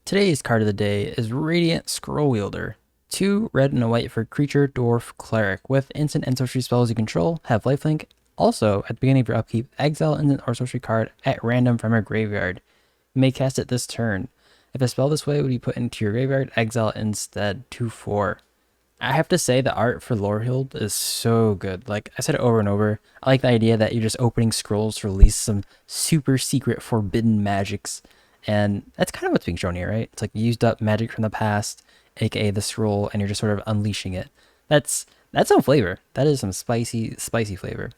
Today's card of the day is Radiant Scrollwielder. 2 red and a white for creature, dwarf, cleric. With instant and sorcery spells you control, have lifelink. Also, at the beginning of your upkeep, exile instant or sorcery card at random from your graveyard. You may cast it this turn. If a spell this way would be put into your graveyard, exile instead. 2/4. I have to say the art for Lorehild is so good. Like I said it over and over. I like the idea that you're just opening scrolls to release some super secret forbidden magics. And that's kind of what's being shown here, right? It's like used up magic from the past, aka the scroll, and you're just sort of unleashing it. That's some flavor. That is some spicy flavor.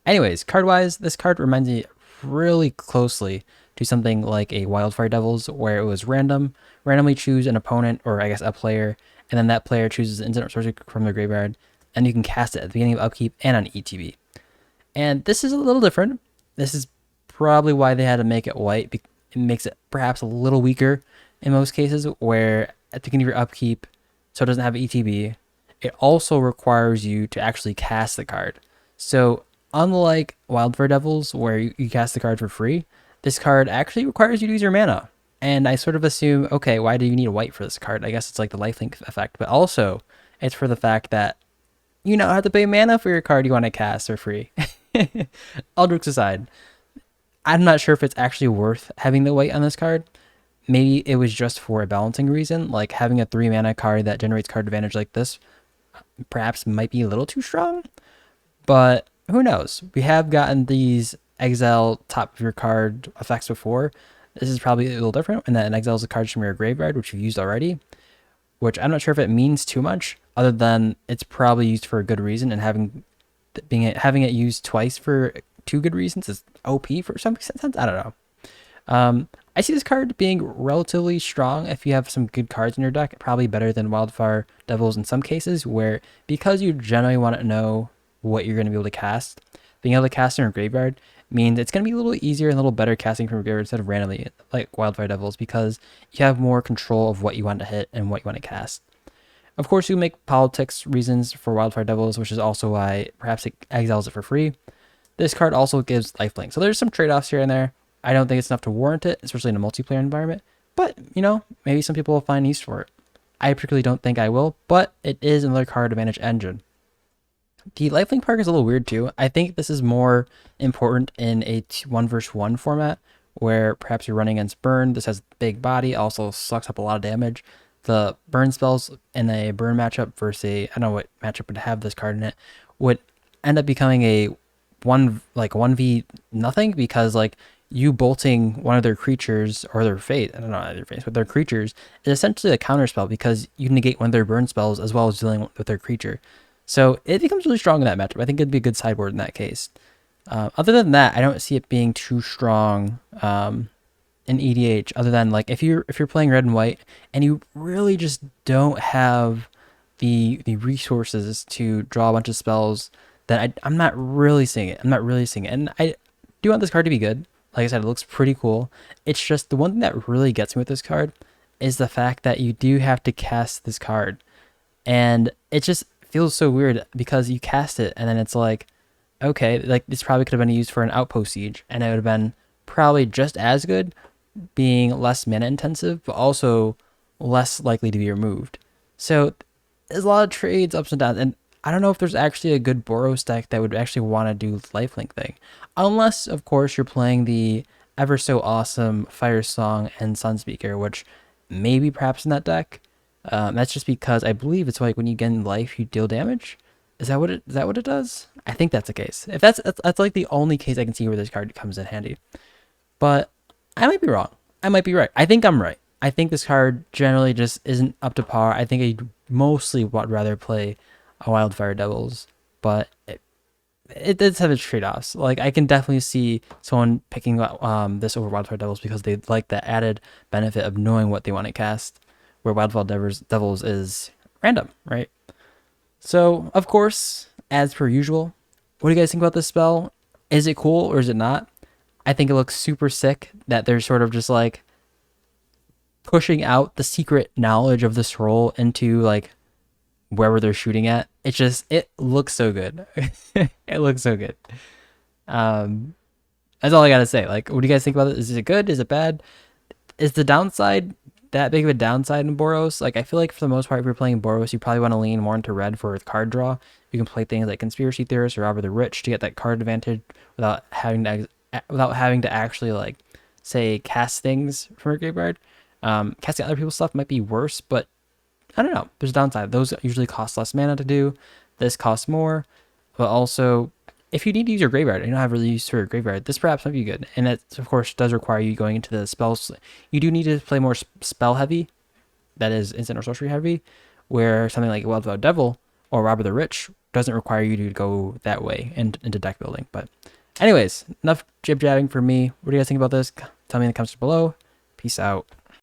Anyways, card wise, this card reminds me really closely to something like a Wildfire Devils, where it was randomly choose an opponent, or I guess a player, and then that player chooses an instant or sorcery from their graveyard, and you can cast it at the beginning of upkeep and on ETB. And this is a little different. This is probably why they had to make it white. It makes it perhaps a little weaker in most cases, where at the beginning of your upkeep, so it doesn't have ETB, it also requires you to actually cast the card. So unlike Wildfire Devils, where you cast the card for free, this card actually requires you to use your mana. And I sort of assume, okay, why do you need a white for this card? I guess it's like the lifelink effect, but also it's for the fact that you now have to pay mana for your card you want to cast for free. All jokes aside, I'm not sure if it's actually worth having the white on this card. Maybe it was just for a balancing reason, like having a 3 mana card that generates card advantage like this perhaps might be a little too strong, but who knows? We have gotten these exile top of your card effects before. This is probably a little different in that it exiles the cards from your graveyard, which you've used already, which I'm not sure if it means too much, other than it's probably used for a good reason, and having it used twice for 2 good reasons is OP for some sense. I don't know. I see this card being relatively strong if you have some good cards in your deck, probably better than Wildfire Devils in some cases, where because you generally want to know what you're going to be able to cast, being able to cast in your graveyard means it's going to be a little easier and a little better casting from your graveyard instead of randomly like Wildfire Devils, because you have more control of what you want to hit and what you want to cast. Of course, you make politics reasons for Wildfire Devils, which is also why perhaps it exiles it for free. This card also gives lifelink, so there's some trade-offs here and there. I don't think it's enough to warrant it, especially in a multiplayer environment, but maybe some people will find use for it. I particularly don't think I will, but it is another card advantage engine. The lifelink perk is a little weird too. I think this is more important in a 1v1 format, where perhaps you're running against burn. This has big body, also sucks up a lot of damage. The burn spells in a burn matchup versus I don't know what matchup would have this card in it, would end up becoming a 1v nothing, because like you bolting one of their creatures or their fate, I don't know their face, but their creatures is essentially a counter spell, because you negate one of their burn spells as well as dealing with their creature. So it becomes really strong in that matchup. I think it'd be a good sideboard in that case. Other than that, I don't see it being too strong in EDH. Other than like if you're playing red and white and you really just don't have the resources to draw a bunch of spells, then I'm not really seeing it. And I do want this card to be good. Like I said, it looks pretty cool. It's just the one thing that really gets me with this card is the fact that you do have to cast this card. And it just feels so weird, because you cast it and then it's like, okay, like this probably could have been used for an outpost siege, and it would have been probably just as good, being less mana intensive, but also less likely to be removed. So there's a lot of trades, ups and downs, and I don't know if there's actually a good Boros deck that would actually want to do the lifelink thing. Unless, of course, you're playing the ever so awesome Fire Song and Sunspeaker, which maybe perhaps in that deck. That's just because I believe it's like when you gain life, you deal damage. Is that what it does? I think that's the case. If that's like the only case I can see where this card comes in handy. But I might be wrong. I might be right. I think I'm right. I think this card generally just isn't up to par. I think I mostly would rather play a Wildfire Devils, but it does have its trade-offs. Like I can definitely see someone picking this over Wildfire Devils because they like the added benefit of knowing what they want to cast, where Wildfire Devils is random, right? So, of course, as per usual, what do you guys think about this spell? Is it cool or is it not? I think it looks super sick that they're sort of just like pushing out the secret knowledge of the scroll into like wherever they're shooting at. It looks so good. It looks so good. That's all I gotta say. Like, what do you guys think about it? Is it good? Is it bad? Is the downside that big of a downside in Boros. Like, I feel like for the most part, if you're playing Boros, you probably want to lean more into red for card draw. You can play things like Conspiracy Theorist or Robber the Rich to get that card advantage without having to actually, like, say, cast things from your graveyard. Casting other people's stuff might be worse, but I don't know. There's a downside. Those usually cost less mana to do. This costs more, but also, if you need to use your graveyard and you don't have really use for your graveyard, this perhaps might be good. And it, of course, does require you going into the spells. You do need to play more spell heavy, that is instant or sorcery heavy, where something like Wild Without Devil or Robber the Rich doesn't require you to go that way into deck building. But anyways, enough jib-jabbing for me. What do you guys think about this? Tell me in the comments below. Peace out.